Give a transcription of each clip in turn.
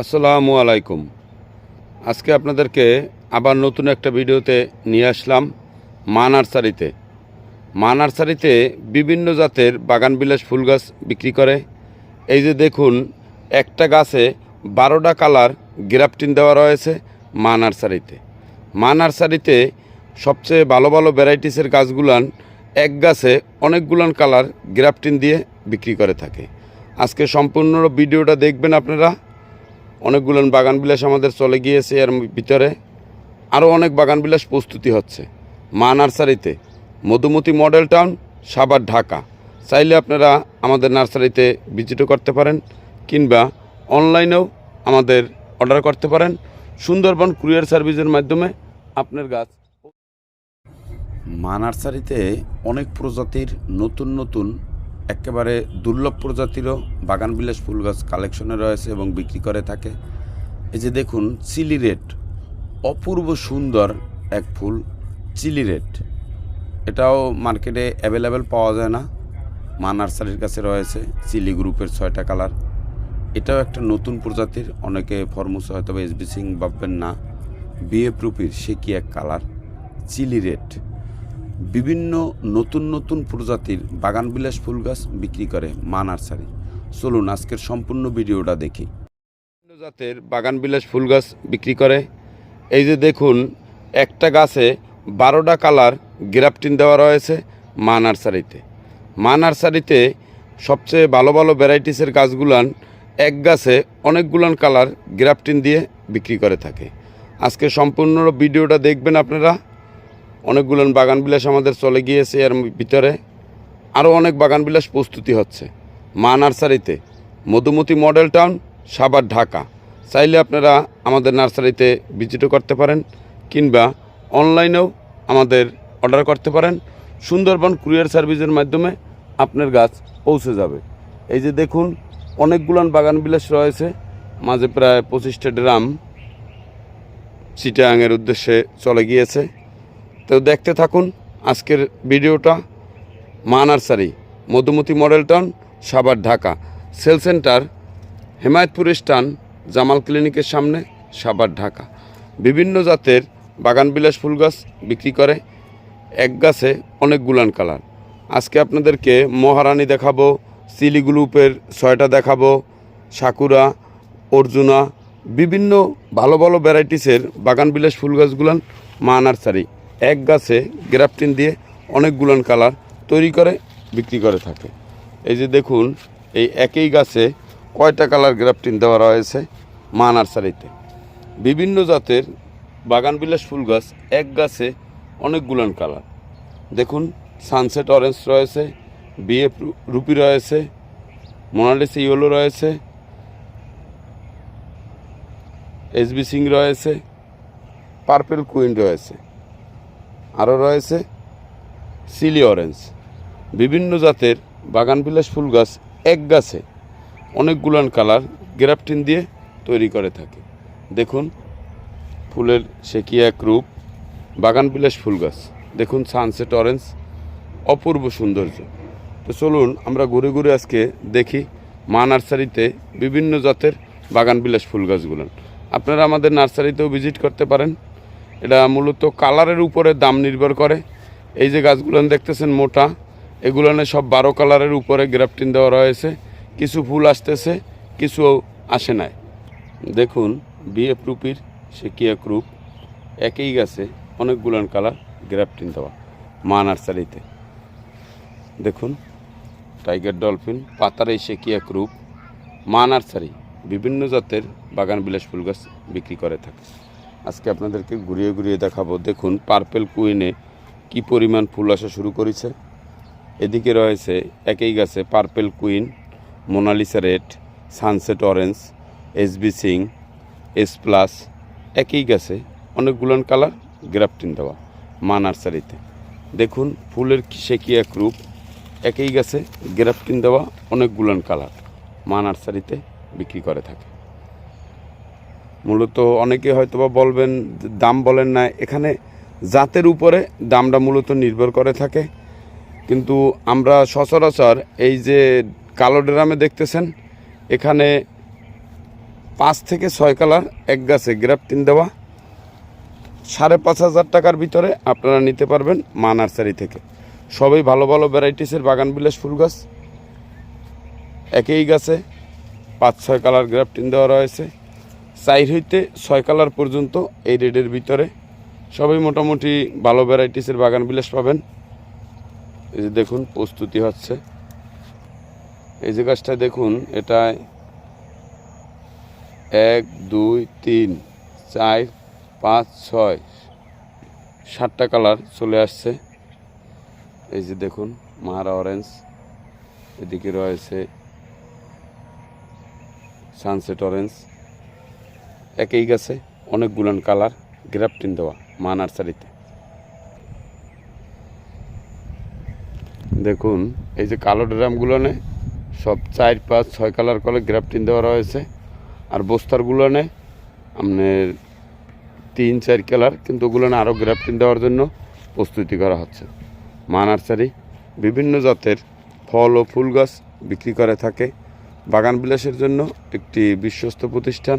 আসসালামু আলাইকুম। আজকে আপনাদেরকে আবার নতুন একটা ভিডিওতে নিয়ে আসলাম মা নার্সারিতে বিভিন্ন জাতের বাগান বিলাস ফুল গাছ বিক্রি করে। এই যে দেখুন, একটা গাছে 12টা কালার গ্রাফটিং দেওয়া রয়েছে মা নার্সারিতে সবচেয়ে ভালো ভালো ভ্যারাইটিসের গাছগুলান এক গাছে অনেকগুলান কালার গ্রাফটিং দিয়ে বিক্রি করে থাকে। আজকে সম্পূর্ণ ভিডিওটা দেখবেন আপনারা। অনেকগুলো বাগান বিলাস আমাদের চলে গিয়েছে, এর ভিতরে আরও অনেক বাগান বিলাস প্রস্তুতি হচ্ছে মা নার্সারিতে, মধুমতি মডেল টাউন, সাভার, ঢাকা। চাইলে আপনারা আমাদের নার্সারিতে ভিজিটও করতে পারেন কিংবা অনলাইনেও আমাদের অর্ডার করতে পারেন। সুন্দরবন কুরিয়ার সার্ভিসের মাধ্যমে আপনার গাছ। মা নার্সারিতে অনেক প্রজাতির নতুন একেবারে দুর্লভ প্রজাতিরও বাগান বিলাস ফুল গাছ কালেকশনে রয়েছে এবং বিক্রি করে থাকে। এই যে দেখুন, চিলি রেড, অপূর্ব সুন্দর এক ফুল চিলি রেড। এটাও মার্কেটে অ্যাভেলেবেল পাওয়া যায় না, মা নার্সারির কাছে রয়েছে চিলি গ্রুপের 6টা কালার। এটাও একটা নতুন প্রজাতির, অনেকে ফরমুস হয়তো বা এসবি সিং ভাববেন না, বিএ প্রুপির সে কি এক কালার চিলি রেড। বিভিন্ন নতুন প্রজাতির বাগান বিলাস ফুল গাছ বিক্রি করে মা নার্সারি। চলুন আজকের সম্পূর্ণ ভিডিওটা দেখি। বিভিন্ন জাতের বাগান বিলাস ফুল গাছ বিক্রি করে। এই যে দেখুন, একটা গাছে 12টা কালার গ্রাফটিং দেওয়া রয়েছে মা নার্সারিতে সবচেয়ে ভালো ভালো ভ্যারাইটিসের গাছগুলান এক গাছে অনেকগুলান কালার গ্রাফটিং দিয়ে বিক্রি করে থাকে। আজকে সম্পূর্ণ ভিডিওটা দেখবেন আপনারা। অনেকগুলো বাগান বিলাস আমাদের চলে গিয়েছে, এর ভিতরে আরও অনেক বাগান বিলাস প্রস্তুতি হচ্ছে মা নার্সারিতে, মধুমতি মডেল টাউন, সাভার, ঢাকা। চাইলে আপনারা আমাদের নার্সারিতে ভিজিটও করতে পারেন কিংবা অনলাইনেও আমাদের অর্ডার করতে পারেন। সুন্দরবন কুরিয়ার সার্ভিসের মাধ্যমে আপনার গাছ পৌঁছে যাবে। এই যে দেখুন, অনেকগুলান বাগান বিলাস রয়েছে, মাঝে প্রায় 25টা ড্রাম চিটাগাংয়ের উদ্দেশ্যে চলে গিয়েছে। তো দেখতে থাকুন আজকের ভিডিওটা। মা nursery, Madhumati model town, Savar, Dhaka. Sale centre Hemayetpur stand, Jamal ক্লিনিকের সামনে, সাভার, ঢাকা। বিভিন্ন জাতের বাগান বিলাস ফুল গাছ বিক্রি করে, এক গাছে অনেকগুলান কালার। আজকে আপনাদেরকে মহারানী দেখাবো, চিলি গ্রুপের 6টা দেখাবো, সাকুরা, অর্জুনা, বিভিন্ন ভালো ভালো ভ্যারাইটিসের বাগান বিলাস ফুল গাছগুলান মা নার্সারি এক গাছে গ্রাফটিং দিয়ে অনেকগুলান কালার তৈরি করে বিক্রি করে থাকে। এই যে দেখুন, এই একই গাছে কয়টা কালার গ্রাফটিং দেওয়া রয়েছে মা নার্সারিতে। বিভিন্ন জাতের বাগান বিলাস ফুল গাছ এক গাছে অনেকগুলান কালার। দেখুন, সানসেট অরেঞ্জ রয়েছে, বিএ রুপি রয়েছে, মোনালিসা ইয়েলো রয়েছে, এসবি সিং রয়েছে, পার্পেল কুইন রয়েছে, আরও রয়েছে চিলি অরেঞ্জ। বিভিন্ন জাতের বাগান বিলাস ফুল গাছ এক গাছে অনেকগুলান কালার গ্রাফটিং দিয়ে তৈরি করে থাকে। দেখুন, ফুলের সে কি এক রূপ বাগান বিলাস ফুল গাছ। দেখুন, সানসেট অরেঞ্জ, অপূর্ব সৌন্দর্য। তো চলুন আমরা ঘুরে ঘুরে আজকে দেখি মা নার্সারিতে বিভিন্ন জাতের বাগান বিলাস ফুল গাছগুলো। আপনারা আমাদের নার্সারিতেও ভিজিট করতে পারেন। এটা মূলত কালারের উপরে দাম নির্ভর করে। এই যে গাছগুলো দেখতেছেন মোটা, এগুলোনে সব 12 কালারের উপরে গ্রাফটিং দেওয়া রয়েছে। কিছু ফুল আসতেছে, কিছু আসে নাই। দেখুন, বিএ রুপির সে কি এক রূপ, একই গাছে অনেকগুলান কালার গ্রাফটিং দেওয়া মা নার্সারিতে। দেখুন, টাইগার ডলফিন, পাতার এই সে কি এক রূপ, মা নার্সারি বিভিন্ন জাতের বাগান বিলাস ফুল গাছ বিক্রি করে থাকে। আজকে আপনাদেরকে ঘুরিয়ে দেখাবো। দেখুন, পার্পেল কুইনে কি পরিমাণ ফুল আসা শুরু করেছে। এদিকে রয়েছে একই গাছে purple queen, Mona Lisa red, sunset orange, SB Singh, S plus. একই গাছে অনেকগুলান কালার গ্রাফটিং দেওয়া মা নার্সারিতে। দেখুন, ফুলের সে কি এক রূপ, একই গাছে গ্রাফটিং দেওয়া অনেকগুলান কালার মা নার্সারিতে বিক্রি করে থাকে। মূলত অনেকে হয়তো বা বলবেন দাম বলেন না, এখানে জাতের উপরে দামটা মূলত নির্ভর করে থাকে। কিন্তু আমরা সচরাচর এই যে কালো ড্রামে দেখতেছেন, এখানে 5 থেকে 6 কালার এক গাছে গ্রাফটিং দেওয়া 5,500 টাকার ভিতরে আপনারা নিতে পারবেন মা নার্সারি থেকে। সবই ভালো ভালো ভ্যারাইটিসের বাগান বিলাস ফুল গাছ। একই গাছে 5-6 কালার গ্রাফটিং দেওয়া রয়েছে। 4 হইতে 6 কালার পর্যন্ত এই রেডের ভিতরে সবই মোটামুটি ভালো ভ্যারাইটিসের বাগান বিলাস পাবেন। এই যে দেখুন প্রস্তুতি হচ্ছে। এই যে গাছটা দেখুন, এটা 1 2 3 4 5 6 7টা কালার চলে আসছে। এই যে দেখুন মারা অরেঞ্জ, এদিকে রয়েছে সানসেট অরেঞ্জ। একই গাছে অনেকগুলান কালার গ্রাফটিং দেওয়া মা নার্সারিতে। দেখুন এই যে কালো ড্রামগুলোনে সব 4 5 6 কালার করে গ্রাফটিং দেওয়া রয়েছে। আর বস্তারগুলোনে আপনার 3 4 কালার, কিন্তু ওগুলোনে আরও গ্রাফটিং দেওয়ার জন্য প্রস্তুতি করা হচ্ছে। মা নার্সারি বিভিন্ন জাতের ফল ও ফুল গাছ বিক্রি করে থাকে। বাগান বিলাসের জন্য একটি বিশ্বস্ত প্রতিষ্ঠান।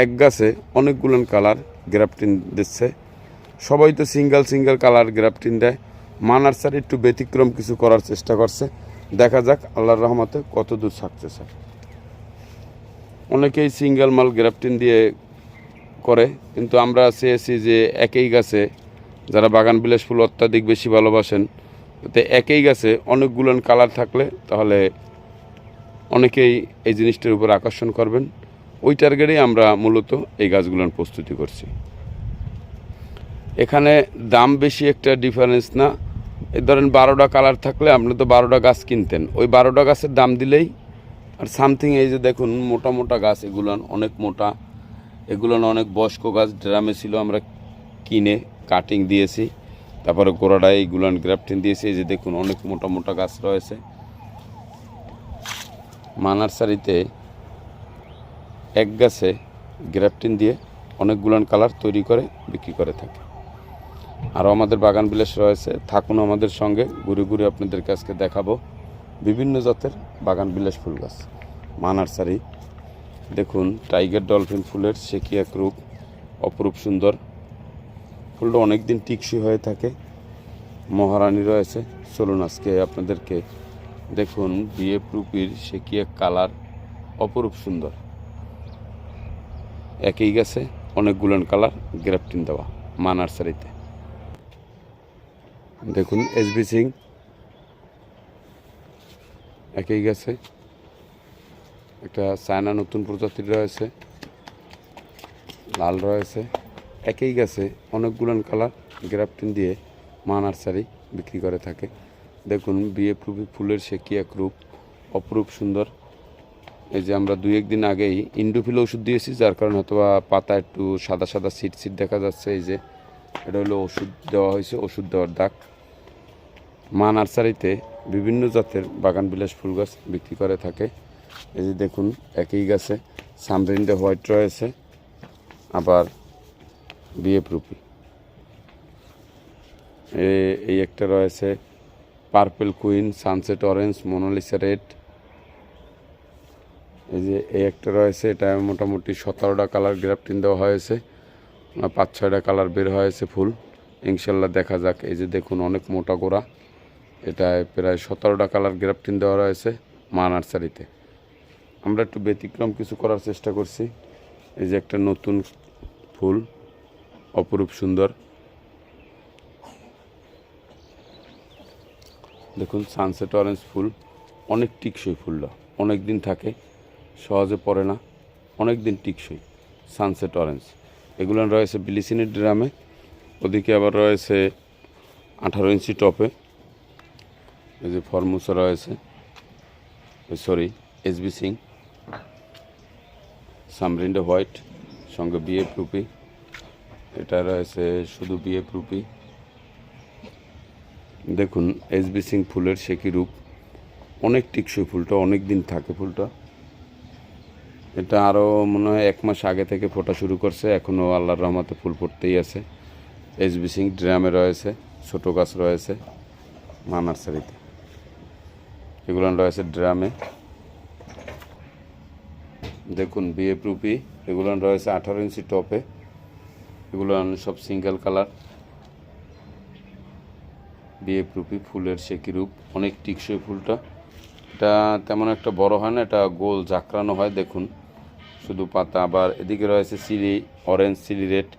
এক গাছে অনেকগুলো কালার গ্রাফটিং দিচ্ছে। সবাই তো সিঙ্গেল কালার গ্রাফটিং দেয়। মা নার্সারি একটু ব্যতিক্রম কিছু করার চেষ্টা করছে। দেখা যাক আল্লাহর রহমতে কত দূর সাকসেস হয়। অনেকেই সিঙ্গেল মাল গ্রাফটিং দিয়ে করে, কিন্তু আমরা চেয়েছি যে একই গাছে যারা বাগান বিলাস ফুল অত্যাধিক বেশি ভালোবাসেন, তো একই গাছে অনেকগুলো কালার থাকলে তাহলে অনেকেই এই জিনিসটার উপর আকর্ষণ করবেন। ওই টার্গেটেই আমরা মূলত এই গাছগুলোর প্রস্তুতি করছি। এখানে দাম বেশি একটা ডিফারেন্স না। এই ধরেন 12টা কালার থাকলে আপনি তো 12টা গাছ কিনতেন, ওই 12টা গাছের দাম দিলেই আর সামথিং। এই যে দেখুন মোটা মোটা গাছ, এগুলো অনেক মোটা, এগুলো অনেক বয়স্ক গাছ। ড্রামে ছিল, আমরা কিনে কাটিং দিয়েছি, তারপরে গোড়াটায় এইগুলো গ্রাফটিং দিয়েছি। এই যে দেখুন অনেক মোটা মোটা গাছ রয়েছে। মা নার্সারিতে এক গাছে গ্রাফটিং দিয়ে অনেকগুলান কালার তৈরি করে বিক্রি করে থাকে। আরও আমাদের বাগান বিলাস রয়েছে, থাকুন আমাদের সঙ্গে। ঘুরে ঘুরে আপনাদের কাছকে দেখাবো বিভিন্ন জাতের বাগান বিলাস ফুল গাছ। মা নার্সারি দেখুন টাইগার ডলফিন ফুলের সেকি এক রূপ, অপরূপ সুন্দর। ফুলটা অনেক দিন টিকসই হয়ে থাকে। মহারানী রয়েছে। চলুন আজকে আপনাদেরকে দেখুন বিয়ে প্রুপির সেকি এক কালার, অপরূপ সুন্দর। একই গাছে অনেকগুলোন কালার গ্রাফটিং দেওয়া মা নার্সারিতে। দেখুন এসবি সিং, একই গাছে একটা চায়না নতুন প্রজাতির রয়েছে, লাল রয়েছে। একই গাছে অনেকগুলোন কালার গ্রাফটিং দিয়ে মা নার্সারি বিক্রি করে থাকে। দেখুন বিয়ে প্রুপি ফুলের সেকি এক রূপ, অপরূপ সুন্দর। এই যে আমরা 2-1 দিন আগেই ইন্ডোফিল ওষুধ দিয়েছি, যার কারণে হয়তো পাতা একটু সাদা সাদা সিট দেখা যাচ্ছে। এই যে এটা হলো ওষুধ দেওয়া হয়েছে, ওষুধ দেওয়ার দাগ। মা নার্সারিতে বিভিন্ন জাতের বাগান বিলাস ফুল গাছ বিক্রি করে থাকে। এই যে দেখুন একই গাছে সামরিন্ডে হোয়াইট রয়েছে, আবার বিয়ে প্রুপি এই একটা রয়েছে, purple queen, sunset orange, Mona Lisa red. এই যে এই একটা রয়েছে, এটা মোটামুটি 17টা কালার গ্রাফটিং দেওয়া হয়েছে, 5-6টা কালার বের হয়েছে ফুল। ইনশাল্লাহ দেখা যাক। এই যে দেখুন অনেক মোটা গোড়া, এটায় প্রায় 17টা কালার গ্রাফটিং দেওয়া রয়েছে মা নার্সারিতে। আমরা একটু ব্যতিক্রম কিছু করার চেষ্টা করছি। এই যে একটা নতুন ফুল, অপরূপ সুন্দর। দেখুন সানসেট অরেঞ্জ ফুল, অনেক টিকসই ফুলটা, অনেক দিন থাকে, সহজে পড়ে না, অনেক দিন টিকসই। সানসেট অরেঞ্জ এগুলো রয়েছে বিলিসিনের ড্রামে, ওদিকে আবার রয়েছে 18 ইঞ্চি টপে। এই যে ফরমুসা রয়েছে, এসবি সিং, সামরিন্ডে হোয়াইট, সঙ্গে বিয়ে প্রুপি। এটা রয়েছে শুধু বিয়ে প্রুপি। দেখুন এসবি সিং ফুলের সেকি রূপ, অনেক টিকসই ফুলটা, অনেক দিন থাকে ফুলটা। এটা আরও মনে হয় 1 মাস আগে থেকে ফোটা শুরু করছে, এখনও আল্লাহর রহমতে ফুল ফুটতেই আছে। এসবি সিং ড্রামে রয়েছে, ছোটো গাছ রয়েছে মা নার্সারিতে, এগুলো রয়েছে ড্রামে। দেখুন বিএফ রুপি, এগুলো রয়েছে 18 ইঞ্চি টপে, এগুলো সব সিঙ্গেল কালার। বিএফ রুপি ফুলের শেকি রূপ, অনেক টিকসই ফুলটা। এটা তেমন একটা বড় হয় না, এটা গোল জাকরানো হয়। দেখুন শুধু পাতা। আবার এদিকে রয়েছে চিলি অরেঞ্জ, চিলি রেড,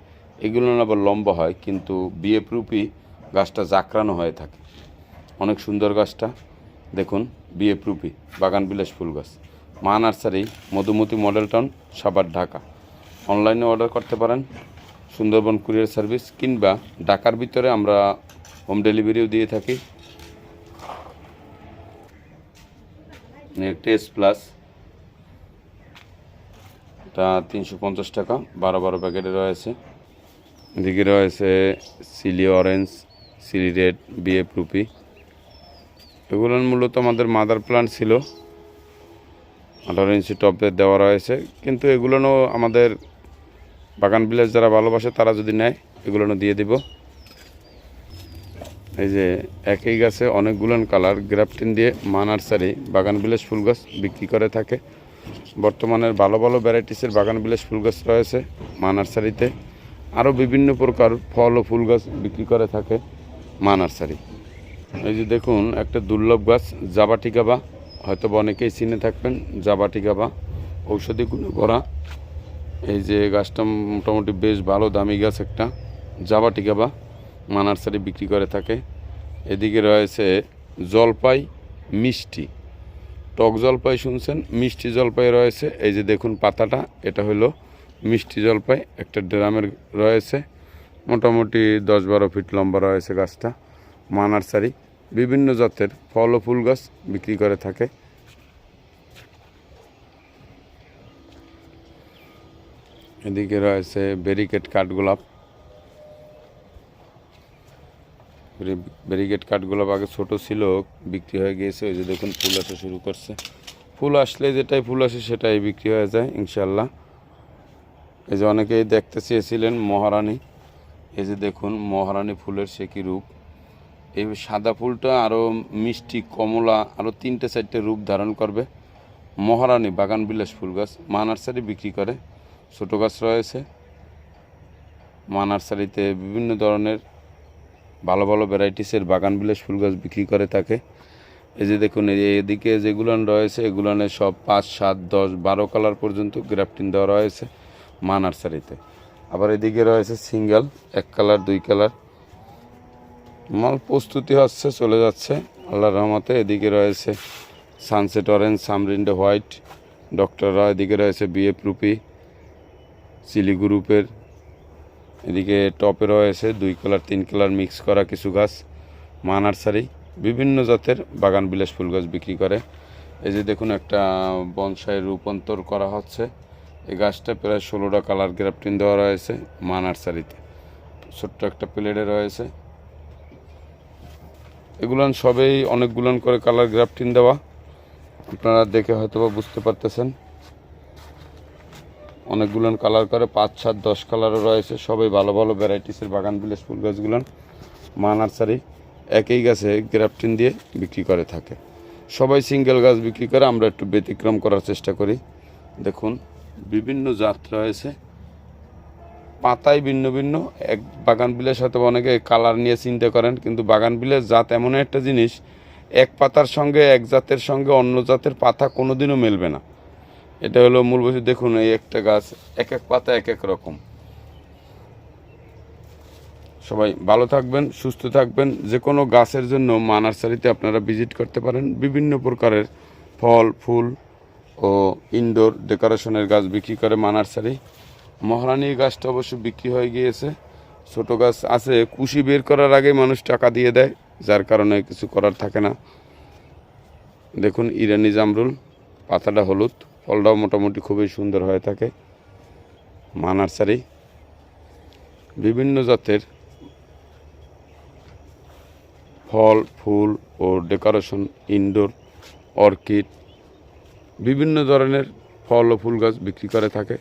এগুলো আবার লম্বা হয়, কিন্তু বিএফ রুপি গাছটা জাকরানো হয়ে থাকে। অনেক সুন্দর গাছটা। দেখুন বিএফ রুপি বাগান বিলাস ফুল গাছ, মা nursery, Madhumati model town, Savar, Dhaka. অনলাইনে অর্ডার করতে পারেন, সুন্দরবন কুরিয়ার সার্ভিস, কিংবা ঢাকার ভিতরে আমরা হোম ডেলিভারিও দিয়ে থাকি। টেস্ট প্লাস, এটা 350 টাকা, 12 প্যাকেটে রয়েছে। এদিকে রয়েছে chilli orange, chilli red, BF রুপি। এগুলো মূলত আমাদের মাদার প্লান্ট ছিল, 18 ইঞ্চি টপে দেওয়া রয়েছে, কিন্তু এগুলো আমাদের বাগান বিলাস যারা ভালোবাসে তারা যদি নেয় এগুলো দিয়ে দিব। এই যে একই গাছে অনেকগুলো কালার গ্রাফটিং দিয়ে মা নার্সারি বাগান বিলাস ফুল গাছ বিক্রি করে থাকে। বর্তমানে ভালো ভালো ভ্যারাইটিসের বাগান বিলাস ফুল গাছ রয়েছে মা নার্সারিতে। আরও বিভিন্ন প্রকার ফল ও ফুল গাছ বিক্রি করে থাকে মা নার্সারি। এই যে দেখুন একটা দুর্লভ গাছ, জাবাটিকাবা, হয়তো অনেকেই চিনে থাকবেন। জাবাটিকাবা ঔষধি গুণে ভরা। এই যে গাছটা মোটামুটি বেশ ভালো দামি গাছ একটা, জাবাটিকাবা, মা নার্সারি বিক্রি করে থাকে। এদিকে রয়েছে জলপাই, মিষ্টি, টক জলপাই শুনছেন, মিষ্টি জলপাই রয়েছে। এই যে দেখুন পাতাটা, এটা হলো মিষ্টি জলপাই, একটা ড্রামের রয়েছে, মোটামুটি 10-12 ফিট লম্বা রয়েছে গাছটা। মা নার্সারি বিভিন্ন জাতের ফল ও ফুল গাছ বিক্রি করে থাকে। এদিকে রয়েছে ব্যারিকেড কাঠগোলাপ। ব্যারিকেড কাঠগোলাপ আগে ছোট ছিল, বিক্রি হয়ে গিয়েছে। ওই যে দেখুন ফুল আসা শুরু করছে। ফুল আসলে যেটাই ফুল আসে সেটাই বিক্রি হয়ে যায় ইনশাল্লাহ। এই যে অনেকেই দেখতে চেয়েছিলেন মহারানী, এই যে দেখুন মহারানী ফুলের সে কি রূপ। এই সাদা ফুলটা আরও মিষ্টি কমলা, আরও 3-4টে রূপ ধারণ করবে। মহারানী বাগান বিলাস ফুল গাছ মা নার্সারি বিক্রি করে। ছোটো গাছ রয়েছে মা নার্সারিতে, বিভিন্ন ধরনের ভালো ভালো ভ্যারাইটিসের বাগান বিলাস ফুল গাছ বিক্রি করে থাকে। এই যে দেখুন এদিকে যেগুলো রয়েছে এগুলো সব 5, 7, 10, 12 কালার পর্যন্ত গ্রাফটিং দেওয়া রয়েছে মা নার্সারিতে। আবার এদিকে রয়েছে সিঙ্গেল, 1 কালার 2 কালার। মাল প্রস্তুতি হচ্ছে, চলে যাচ্ছে আল্লাহর রহমতে। এদিকে রয়েছে সানসেট অরেঞ্জ, সামরিন্ডে হোয়াইট, ডক্টর রয়। এদিকে রয়েছে বিএফ রুপি, চিলি গ্রুপের। এদিকে টপে রয়েছে 2 কালার 3 কালার মিক্স করা কিছু গাছ। মা নার্সারি বিভিন্ন জাতের বাগান বিলাস ফুল গাছ বিক্রি করে। এই যে দেখুন একটা বনসাই রূপান্তর করা হচ্ছে। এই গাছটা প্রায় 16টা কালার গ্রাফটিং দেওয়া রয়েছে মা নার্সারিতে, ছোট্ট একটা প্লেটে রয়েছে। এগুলান সবেই অনেকগুলান করে কালার গ্রাফটিং দেওয়া, আপনারা দেখে হয়তো বা বুঝতে পারতেছেন। অনেকগুলান কালার করে 5, 7, 10 কালারও রয়েছে। সবাই ভালো ভালো ভ্যারাইটিসের বাগান বিলাস ফুল গাছগুলান মা নার্সারি একই গাছে গ্রাফটিং দিয়ে বিক্রি করে থাকে। সবাই সিঙ্গেল গাছ বিক্রি করে, আমরা একটু ব্যতিক্রম করার চেষ্টা করি। দেখুন বিভিন্ন জাত রয়েছে, পাতায় ভিন্ন ভিন্ন। এক বাগান বিলাস হয়তো অনেকে কালার নিয়ে চিন্তা করেন, কিন্তু বাগান বিলাস জাত এমন একটা জিনিস, এক পাতার সঙ্গে এক জাতের সঙ্গে অন্য জাতের পাতা কোনোদিনও মেলবে না। এটা হলো মূল বস্তু। দেখুন এই একটা গাছ, এক এক পাতা এক এক রকম। সবাই ভালো থাকবেন, সুস্থ থাকবেন। যে কোনো গাছের জন্য মা নার্সারিতে আপনারা ভিজিট করতে পারেন। বিভিন্ন প্রকারের ফল, ফুল ও ইনডোর ডেকোরেশনের গাছ বিক্রি করে মা নার্সারি। মহারানী গাছটা অবশ্য বিক্রি হয়ে গিয়েছে। ছোটো গাছ আছে, কুশি বের করার আগে মানুষ টাকা দিয়ে দেয়, যার কারণে কিছু করার থাকে না। দেখুন ইরানি জামরুল, পাতাটা হলুদ, ফলটাও মোটামুটি খুবই সুন্দর হয়ে থাকে। মা নার্সারি বিভিন্ন জাতের ফল, ফুল ও ডেকোরেশন, ইনডোর, অর্কিড, বিভিন্ন ধরনের ফল ও ফুল গাছ বিক্রি করে থাকে।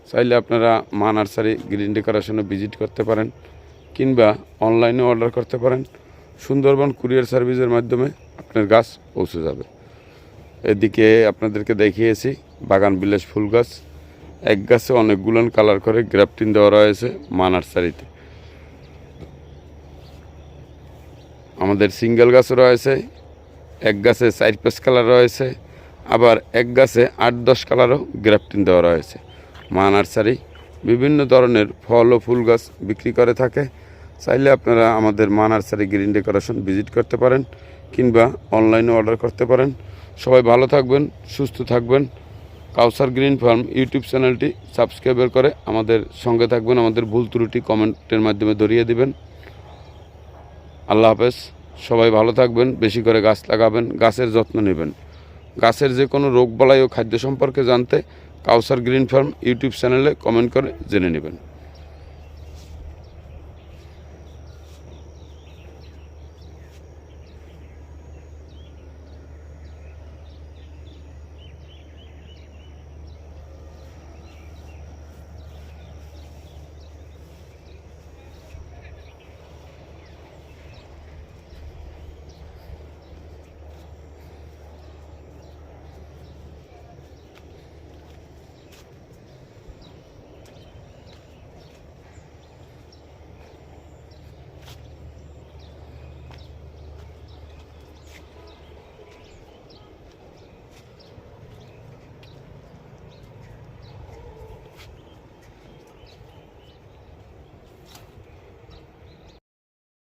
চাইলে আপনারা মা নার্সারি গ্রিন ডেকোরেশনে ভিজিট করতে পারেন, কিংবা অনলাইনে অর্ডার করতে পারেন। সুন্দরবন কুরিয়ার সার্ভিসের মাধ্যমে আপনার গাছ পৌঁছে যাবে। এদিকে আপনাদেরকে দেখিয়েছি বাগান বিলাস ফুল গাছ। এক গাছে অনেকগুলো কালার করে গ্রাফটিং দেওয়া রয়েছে মা নার্সারিতে। আমাদের সিঙ্গেল গাছও রয়েছে, এক গাছে 4-5 কালার রয়েছে, আবার এক গাছে 8-10 কালারও গ্রাফটিং দেওয়া রয়েছে। মা নার্সারি বিভিন্ন ধরনের ফল ও ফুল গাছ বিক্রি করে থাকে। চাইলে আপনারা আমাদের মা নার্সারি গ্রিন ডেকোরেশন ভিজিট করতে পারেন কিংবা অনলাইনে অর্ডার করতে পারেন। সবাই ভালো থাকবেন, সুস্থ থাকবেন। কাউসার গ্রিন ফার্ম ইউটিউব চ্যানেলটি সাবস্ক্রাইব করে আমাদের সঙ্গে থাকবেন। আমাদের ভুল ত্রুটি কমেন্টের মাধ্যমে ধরিয়ে দিবেন। আল্লাহ হাফেজ। সবাই ভালো থাকবেন, বেশি করে গাছ লাগাবেন, গাছের যত্ন নেবেন। গাছের যে কোনো রোগবালাই ও খাদ্য সম্পর্কে জানতে কাউসার গ্রিন ফার্ম ইউটিউব চ্যানেলে কমেন্ট করে জেনে নেবেন।